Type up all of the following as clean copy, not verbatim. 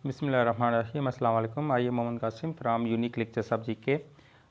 बिस्मिल्लाहिर्रहमानिर्रहीम। अस्सलाम वालेकुम। आइए Mohammad Qasim from unique lecture सब जी के।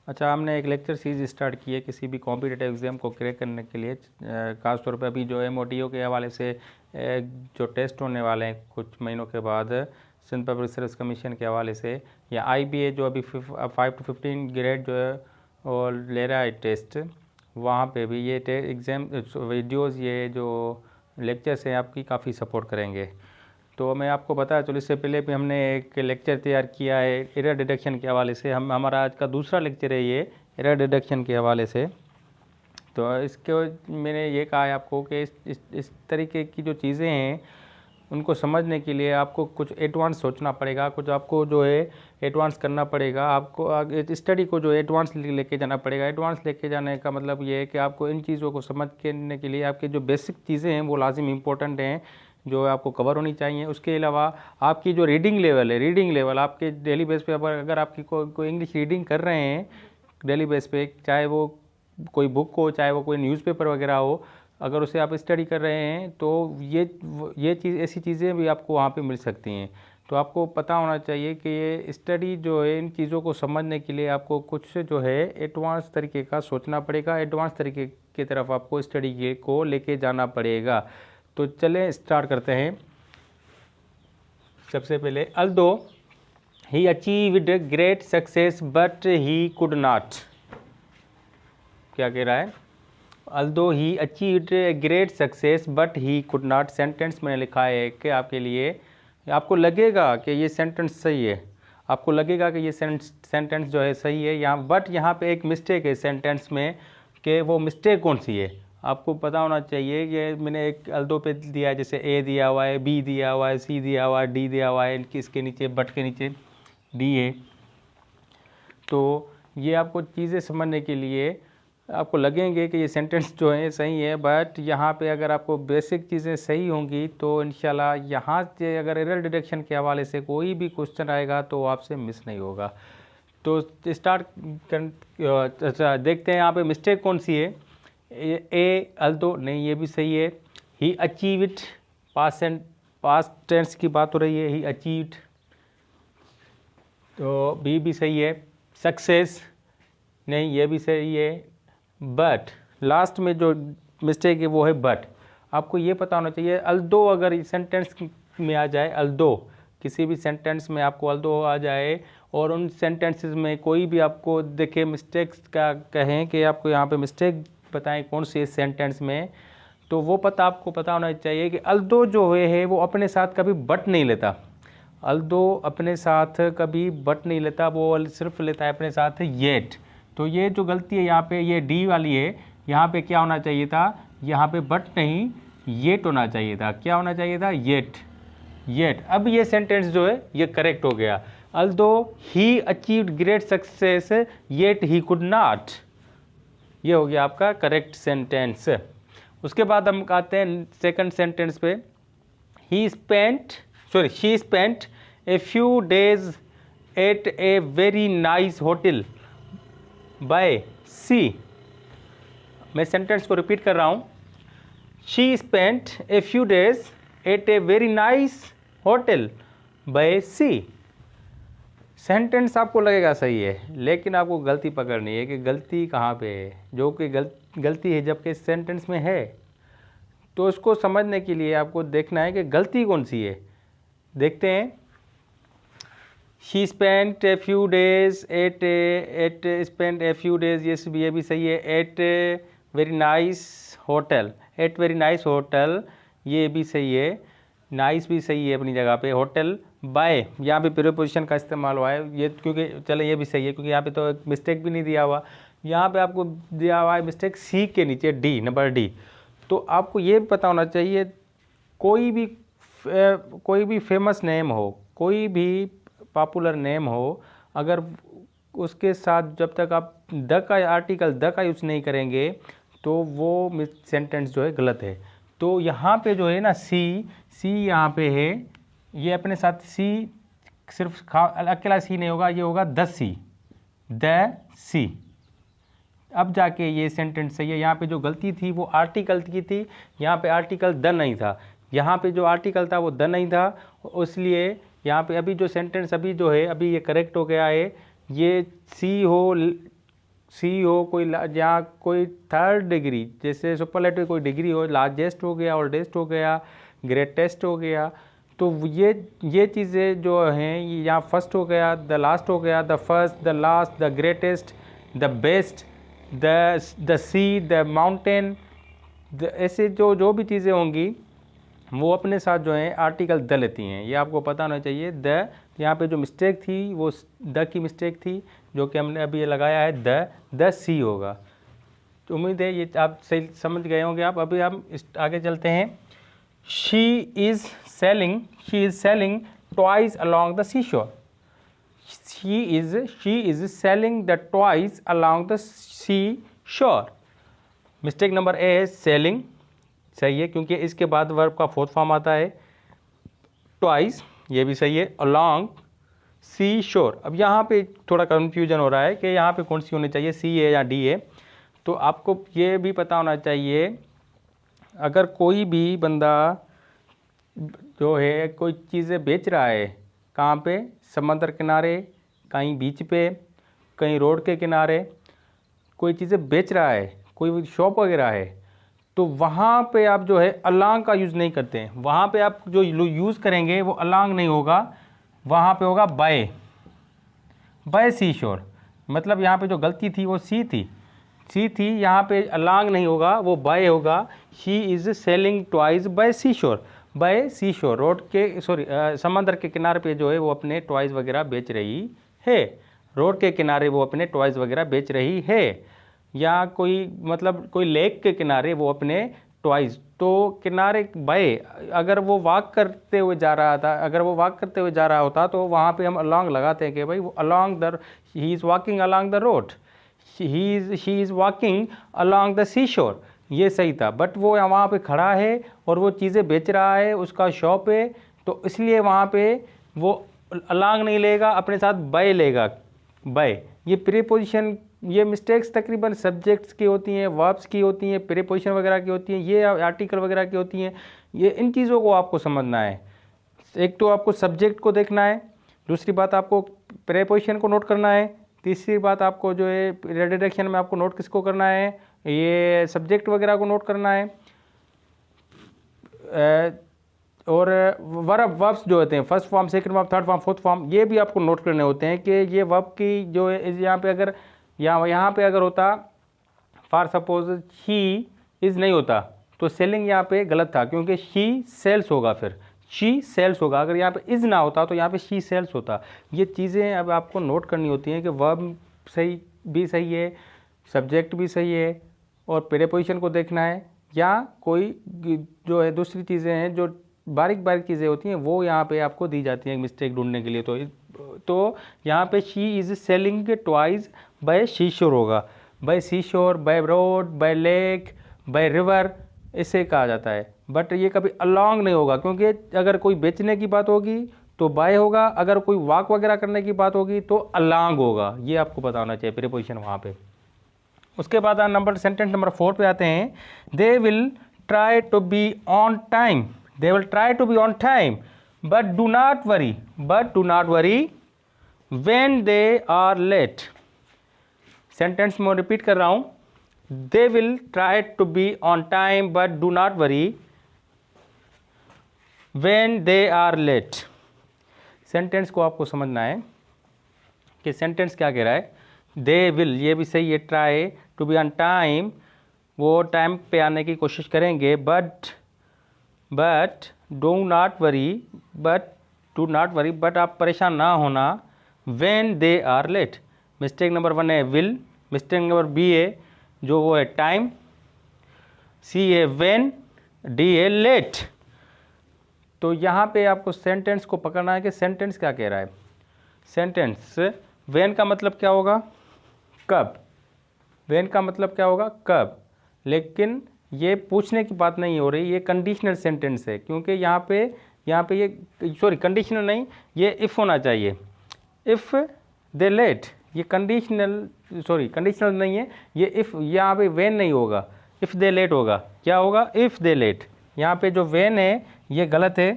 अच्छा, हमने एक लेक्चर सीरीज स्टार्ट की है किसी भी कॉम्पिटिटिव एग्ज़ाम को क्रैक करने के लिए। ख़ास तौर पे अभी जो MOTO के हवाले से जो टेस्ट होने वाले हैं कुछ महीनों के बाद सिंध पब्लिक सर्विस कमीशन के हवाले से, या IBA जो अभी 5 to 15 ग्रेड जो है और ले रहा है टेस्ट, वहाँ पे भी ये एग्ज़ाम वीडियोज़, ये जो लेक्चर्स हैं आपकी काफ़ी सपोर्ट करेंगे। तो मैं आपको बताया, चलो इससे पहले भी हमने एक लेक्चर तैयार किया है एरर डिटेक्शन के हवाले से। हमारा आज का दूसरा लेक्चर है ये एरर डिटेक्शन के हवाले से। तो इसके मैंने ये कहा है आपको कि इस तरीके की जो चीज़ें हैं उनको समझने के लिए आपको कुछ एडवांस सोचना पड़ेगा, कुछ आपको जो है एडवांस करना पड़ेगा। आपको स्टडी को जो एडवांस लेके जाना पड़ेगा। एडवांस लेके जाने का मतलब ये है कि आपको इन चीज़ों को समझने के लिए आपकी जो बेसिक चीज़ें हैं वो लाजिम इम्पोर्टेंट हैं, जो आपको कवर होनी चाहिए। उसके अलावा आपकी जो रीडिंग लेवल आपके डेली बेस पे, अगर आपकी कोई इंग्लिश रीडिंग कर रहे हैं डेली बेस पे, चाहे वो कोई बुक हो, चाहे वो कोई न्यूज़पेपर वगैरह हो, अगर उसे आप स्टडी कर रहे हैं तो ये चीज़, ऐसी चीज़ें भी आपको वहाँ पे मिल सकती हैं। तो आपको पता होना चाहिए कि ये स्टडी जो है, इन चीज़ों को समझने के लिए आपको कुछ जो है एडवांस तरीके का सोचना पड़ेगा। एडवांस तरीके की तरफ आपको स्टडी को लेके जाना पड़ेगा। तो चलें स्टार्ट करते हैं। सबसे पहले, although he achieved great success but he could not. क्या कह रहा है? Although he achieved great success but he could not. Sentence मैंने लिखा है कि आपके लिए, आपको लगेगा कि ये सेंटेंस सही है, आपको लगेगा कि ये सेंटेंस जो है सही है। यहाँ पे एक मिस्टेक है सेंटेंस में, कि वो मिस्टेक कौन सी है आपको पता होना चाहिए। कि मैंने एक अल्दो पे दिया है, जैसे A दिया हुआ है, B दिया हुआ है, C दिया हुआ है, D दिया हुआ है, इसके नीचे बट के नीचे D है। तो ये आपको चीज़ें समझने के लिए आपको लगेंगे कि ये सेंटेंस जो है सही है, बट यहाँ पे अगर आपको बेसिक चीज़ें सही होंगी तो इंशाल्लाह यहाँ से अगर एरर डिटेक्शन के हवाले से कोई भी क्वेश्चन आएगा तो आपसे मिस नहीं होगा। तो स्टार्ट अच्छा, देखते हैं यहाँ पे मिस्टेक कौन सी है। ए अल्दो नहीं, ये भी सही है। ही अचीव्ड, पास्ट टेंस की बात हो रही है, ही अचीव्ड, तो बी भी सही है। सक्सेस नहीं, ये भी सही है। बट लास्ट में जो मिस्टेक है वो है बट। आपको ये पता होना चाहिए, अल्दो अगर सेंटेंस में आ जाए, अल्दो किसी भी सेंटेंस में आपको अल्दो आ जाए और उन सेंटेंसेस में कोई भी आपको देखे मिस्टेक्स का कहें कि आपको यहाँ पे मिस्टेक बताएं कौन सी इस सेंटेंस में, तो वो आपको पता होना चाहिए कि अल्दो जो है वो अपने साथ कभी बट नहीं लेता। अल्दो अपने साथ कभी बट नहीं लेता, वो सिर्फ लेता है अपने साथ येट। तो ये जो गलती है यहाँ पे, ये डी वाली है। यहाँ पे क्या होना चाहिए था? यहाँ पे बट नहीं, येट होना चाहिए था। क्या होना चाहिए था? Yet, yet. अब ये सेंटेंस जो है ये करेक्ट हो गया। Although he achieved great success yet he could not, ये हो गया आपका करेक्ट सेंटेंस। उसके बाद हम आते हैं सेकंड सेंटेंस पे। She spent a few days at a very nice hotel by sea. मैं सेंटेंस को रिपीट कर रहा हूँ। She spent a few days at a very nice hotel by sea. Sentence आपको लगेगा सही है, लेकिन आपको गलती पकड़नी है कि गलती कहाँ पे है, जो कि गलती है जबकि सेंटेंस में है। तो उसको समझने के लिए आपको देखना है कि गलती कौन सी है। देखते हैं। She spent a few days spent a few days, ये भी सही है। At very nice hotel, at very nice hotel, ये भी सही है। नाइस भी सही है अपनी जगह पे। होटल बाय, यहाँ पे प्रीपोजिशन का इस्तेमाल हुआ है, ये क्योंकि चले ये भी सही है क्योंकि यहाँ पे तो एक मिस्टेक भी नहीं दिया हुआ। यहाँ पे आपको दिया हुआ है मिस्टेक सी के नीचे डी, नंबर डी। तो आपको ये पता होना चाहिए, कोई भी फेमस नेम हो, कोई भी पॉपुलर नेम हो, अगर उसके साथ जब तक आप द का आर्टिकल द का यूज़ नहीं करेंगे तो वो सेंटेंस जो है गलत है। तो यहाँ पे जो है ना सी यहाँ पे है, ये अपने साथ सी सिर्फ अकेला सी नहीं होगा, ये होगा द सी। अब जाके ये सेंटेंस सही है। यहाँ पे जो गलती थी वो आर्टिकल की थी, यहाँ पे आर्टिकल द नहीं था। यहाँ पे जो आर्टिकल था वो द नहीं था, इसलिए यहाँ पे अभी जो सेंटेंस अभी जो है अभी ये करेक्ट हो गया है, ये सी हो कोई जहाँ कोई थर्ड डिग्री, जैसे सुपरलेटिव कोई डिग्री हो, लार्जेस्ट हो गया, ओल्डेस्ट हो गया, ग्रेटेस्ट हो गया, तो ये चीज़ें जो हैं यहाँ फर्स्ट हो गया, द लास्ट हो गया, the first, the last, the greatest, the best, the sea, the mountain, ऐसे जो भी चीज़ें होंगी वो अपने साथ जो है आर्टिकल द लेती हैं। ये आपको पता होना चाहिए। द यहाँ पे जो मिस्टेक थी वो द की मिस्टेक थी, जो कि हमने अभी ये लगाया है द सी होगा। तो उम्मीद है ये आप सही समझ गए होंगे आप। अभी हम आगे चलते हैं। She is selling toys along the sea shore. She is selling the toys along the sea shore. Mistake number A है सेलिंग, सही है क्योंकि इसके बाद वर्ब का फोर्थ फॉर्म आता है ट्वाइस, ये भी सही है। अलॉन्ग सी शोर, अब यहाँ पे थोड़ा कन्फ्यूजन हो रहा है कि यहाँ पे कौन सी होनी चाहिए, सी है या डी है। तो आपको ये भी पता होना चाहिए, अगर कोई भी बंदा जो है कोई चीज़ें बेच रहा है, कहाँ पे, समंदर किनारे, कहीं बीच पे, कहीं रोड के किनारे कोई चीज़ें बेच रहा है, कोई शॉप वगैरह है, तो वहाँ पे आप जो है अलोंग का यूज़ नहीं करते हैं। वहाँ पे आप जो यूज़ करेंगे वो अलोंग नहीं होगा, वहाँ पे होगा बाय सी शोर। मतलब यहाँ पे जो गलती थी वो सी थी, यहाँ पे अलोंग नहीं होगा, वो बाय होगा। She is selling toys by sea shore, road के समंदर के किनारे पे जो है वो अपने टॉयज वगैरह बेच रही है। रोड के किनारे वो अपने टॉयज वगैरह बेच रही है, या कोई लेक के किनारे वो अपने टॉयज, तो किनारे बाय, अगर वो वॉक करते हुए जा रहा होता तो वहाँ पे हम अलोंग लगाते हैं कि भाई वो along the, he is walking along the road, she is walking along the sea shore, ये सही था। बट वो वहाँ पे खड़ा है और वो चीज़ें बेच रहा है, उसका शॉप है, तो इसलिए वहाँ पे वो अलोंग नहीं लेगा, अपने साथ बाय लेगा। बाय, ये प्रीपोजिशन, ये मिस्टेक्स तकरीबन सब्जेक्ट्स की होती हैं, वर्ब्स की होती हैं, प्रीपोजिशन वगैरह की होती हैं, ये आर्टिकल वगैरह की होती हैं। ये इन चीज़ों को आपको समझना है। एक तो आपको सब्जेक्ट को देखना है, दूसरी बात आपको प्रीपोजिशन को नोट करना है, तीसरी बात आपको जो है रिडक्शन में आपको नोट किसको करना है, ये सब्जेक्ट वगैरह को नोट करना है। और वर्ब्स जो होते हैं, first form, second form, third form, fourth form, ये भी आपको नोट करने होते हैं कि ये वर्ब की जो है यहाँ पे अगर यहाँ पे अगर होता फॉर सपोज ही इज़ नहीं होता तो सेलिंग यहाँ पे गलत था, क्योंकि शी सेल्स होगा, फिर शी सेल्स होगा। अगर यहाँ पे इज़ ना होता तो यहाँ पे शी सेल्स होता। ये चीज़ें अब आपको नोट करनी होती हैं कि वर्ब सही है, सब्जेक्ट भी सही है, और प्रीपोजिशन को देखना है, या कोई जो है दूसरी चीज़ें हैं जो बारीक चीज़ें होती हैं वो यहाँ पे आपको दी जाती हैं मिस्टेक ढूंढने के लिए। तो यहाँ पे she is selling toys by sea shore होगा, by sea shore, by road, by lake, by river, इसे कहा जाता है। बट ये कभी अलोंग नहीं होगा, क्योंकि अगर कोई बेचने की बात होगी तो बाय होगा, अगर कोई वॉक वगैरह करने की बात होगी तो अलोंग होगा। ये आपको पता होना चाहिए प्रीपोजिशन वहाँ पे। उसके बाद सेंटेंस नंबर 4 पे आते हैं। They will try to be on time, they will try to be on time, but do not worry when they are late। Sentence में रिपीट कर रहा हूँ, they will try to be on time but do not worry when they are late। Sentence को आपको समझना है कि sentence क्या कह रहा है। they will, ये भी सही है, try to be on time, वो टाइम पे आने की कोशिश करेंगे, but do not worry, but आप परेशान ना होना, when they are late. Mistake number 1 है विल, मिस्टेक नंबर बी है जो वो है टाइम, सी है व्हेन, डी है लेट। तो यहाँ पे आपको सेंटेंस को पकड़ना है कि सेंटेंस क्या कह रहा है। सेंटेंस व्हेन का मतलब क्या होगा, कब, व्हेन का मतलब क्या होगा, कब। लेकिन ये पूछने की बात नहीं हो रही, ये कंडीशनल सेंटेंस है, क्योंकि यहाँ पे ये कंडीशनल नहीं, ये इफ़ होना चाहिए। इफ़ दे लेट, ये कंडीशनल नहीं है, ये इफ़, यहाँ पे व्हेन नहीं होगा, इफ़ दे लेट होगा। क्या होगा, इफ़ दे लेट। यहाँ पे जो व्हेन है ये गलत है,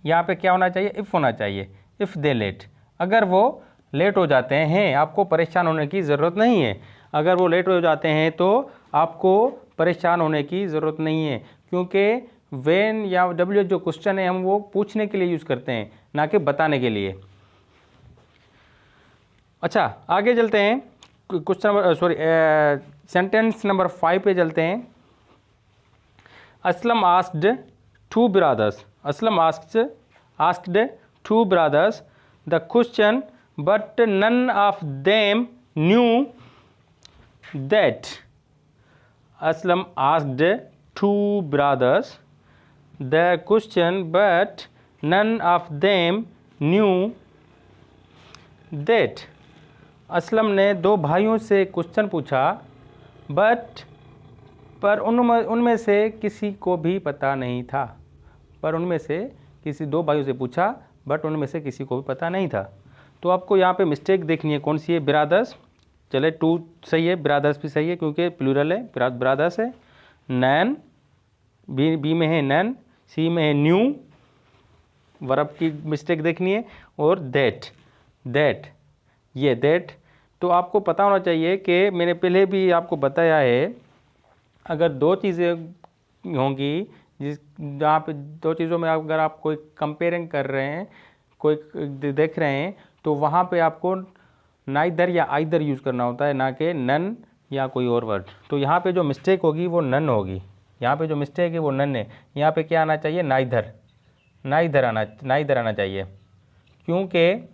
यहाँ पे क्या होना चाहिए, इफ़ होना चाहिए, इफ़ दे लेट। अगर वो लेट हो जाते हैं आपको परेशान होने की ज़रूरत नहीं है। अगर वो लेट हो जाते हैं तो आपको परेशान होने की ज़रूरत नहीं है, क्योंकि व्हेन या डब्ल्यू जो क्वेश्चन है हम वो पूछने के लिए यूज़ करते हैं, ना कि बताने के लिए। अच्छा, आगे चलते हैं, क्वेश्चन नंबर सेंटेंस नंबर 5 पे चलते हैं। Aslam asked two brothers, Aslam asked two brothers the question but none of them knew that. Aslam asked two brothers the question but none of them knew that. Aslam ने दो भाइयों से क्वेश्चन पूछा, पर उनमें से किसी को भी पता नहीं था। पर उनमें से किसी दो भाइयों से पूछा, बट उनमें से किसी को भी पता नहीं था। तो आपको यहाँ पे मिस्टेक देखनी है, कौन सी है, ब्रदर्स। चले, टू सही है, ब्रदर्स भी सही है क्योंकि प्लूरल है, ब्रदर्स है। नैन, बी में है नैन, सी में है न्यू, वर्ब की मिस्टेक देखनी है। और दैट, ये दैट। तो आपको पता होना चाहिए कि मैंने पहले भी आपको बताया है, अगर दो चीज़ें होंगी जहाँ पे दो चीज़ों में अगर आप कोई कंपेयरिंग कर रहे हैं, कोई देख रहे हैं, तो वहाँ पे आपको नाइदर या आइदर यूज़ करना होता है, ना कि नन या कोई और वर्ड। तो यहाँ पे जो मिस्टेक होगी वो नन होगी, यहाँ पे जो मिस्टेक है वो नन है। यहाँ पे क्या आना चाहिए, नाइदर आना चाहिए, क्योंकि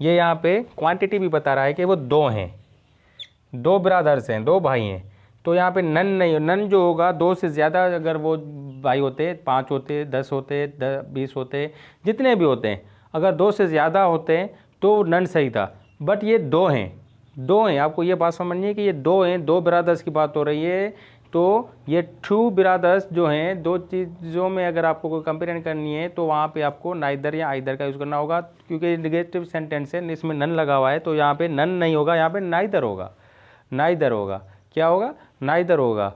ये यहाँ पे क्वांटिटी भी बता रहा है कि वो दो हैं, दो ब्रदर्स हैं, दो भाई हैं। तो यहाँ पे नन नहीं, नन जो होगा, दो से ज़्यादा अगर वो भाई होते, 5 होते, 10 होते, 20 होते, जितने भी होते हैं, अगर दो से ज़्यादा होते हैं तो नन सही था। बट ये दो हैं, आपको ये बात समझनी है कि ये दो हैं, दो ब्रदर्स की बात हो रही है। तो ये टू ब्रदर्स जो हैं, दो चीज़ों में अगर आपको कोई कंपेरिजन करनी है तो वहाँ पे आपको नाइदर या आइदर का यूज़ करना होगा, क्योंकि नेगेटिव सेंटेंस है, इसमें नन लगा हुआ है। तो यहाँ पे नन नहीं होगा, यहाँ पे नाइदर होगा। क्या होगा, नाइदर होगा।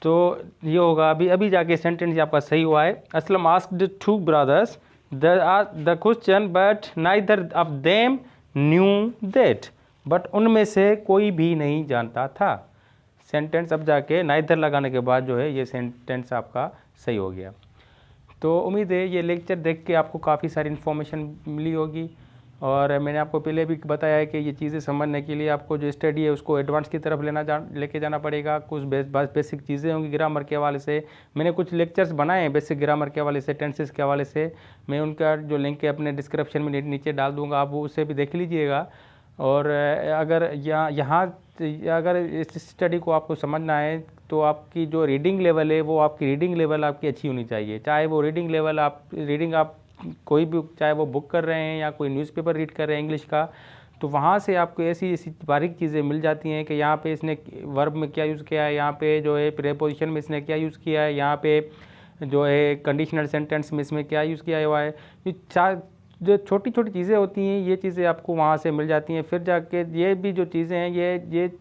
तो ये होगा, अभी जाके सेंटेंस आपका सही हुआ है। Aslam asked two brothers the question but neither of them knew that. But उनमें से कोई भी नहीं जानता था। सेंटेंस अब जाके नाइदर लगाने के बाद जो है ये सेंटेंस आपका सही हो गया। तो उम्मीद है ये लेक्चर देख के आपको काफ़ी सारी इन्फॉर्मेशन मिली होगी, और मैंने आपको पहले भी बताया है कि ये चीज़ें समझने के लिए आपको जो स्टडी है उसको एडवांस की तरफ लेके जाना पड़ेगा। कुछ बेसिक चीज़ें होंगी ग्रामर के हवाले से। मैंने कुछ लेक्चर्स बनाए हैं बेसिक ग्रामर के हवाले से, टेंसेस के हवाले से। मैं उनका जो लिंक है अपने डिस्क्रिप्शन में नीचे डाल दूँगा, आप वो उसे भी देख लीजिएगा। और अगर अगर इस स्टडी को आपको समझना है तो आपकी जो रीडिंग लेवल है वो आपकी रीडिंग लेवल आपकी अच्छी होनी चाहिए। चाहे वो रीडिंग लेवल आप कोई भी, चाहे वो बुक कर रहे हैं या कोई न्यूज़पेपर रीड कर रहे हैं इंग्लिश का, तो वहाँ से आपको ऐसी बारीक चीज़ें मिल जाती हैं कि यहाँ पे इसने वर्ब में क्या यूज़ किया है, यहाँ पे जो है प्रीपोजिशन में इसने क्या यूज़ किया है, यहाँ पे जो है कंडीशनल सेंटेंस में इसमें क्या यूज़ किया हुआ है। ये जो छोटी छोटी चीज़ें होती हैं, ये चीज़ें आपको वहाँ से मिल जाती हैं। फिर जाके ये भी जो चीज़ें हैं ये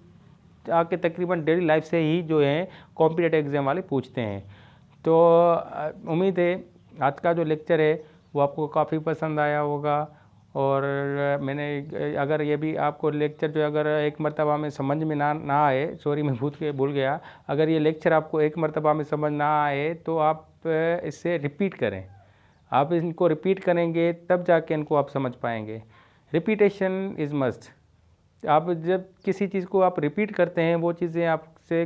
आके तकरीबन डेली लाइफ से ही जो है कॉम्पिटिटिव एग्ज़ाम वाले पूछते हैं। तो उम्मीद है आज का जो लेक्चर है वो आपको काफ़ी पसंद आया होगा। और मैंने अगर ये भी आपको लेक्चर जो अगर एक मरतबा में समझ में ना आए, सॉरी मैं भूल गया, अगर ये लेक्चर आपको एक मरतबा में समझ ना आए तो आप इसे रिपीट करें। आप इनको रिपीट करेंगे तब जाके इनको आप समझ पाएंगे। Repetition is must. आप जब किसी चीज़ को आप रिपीट करते हैं वो चीज़ें आपसे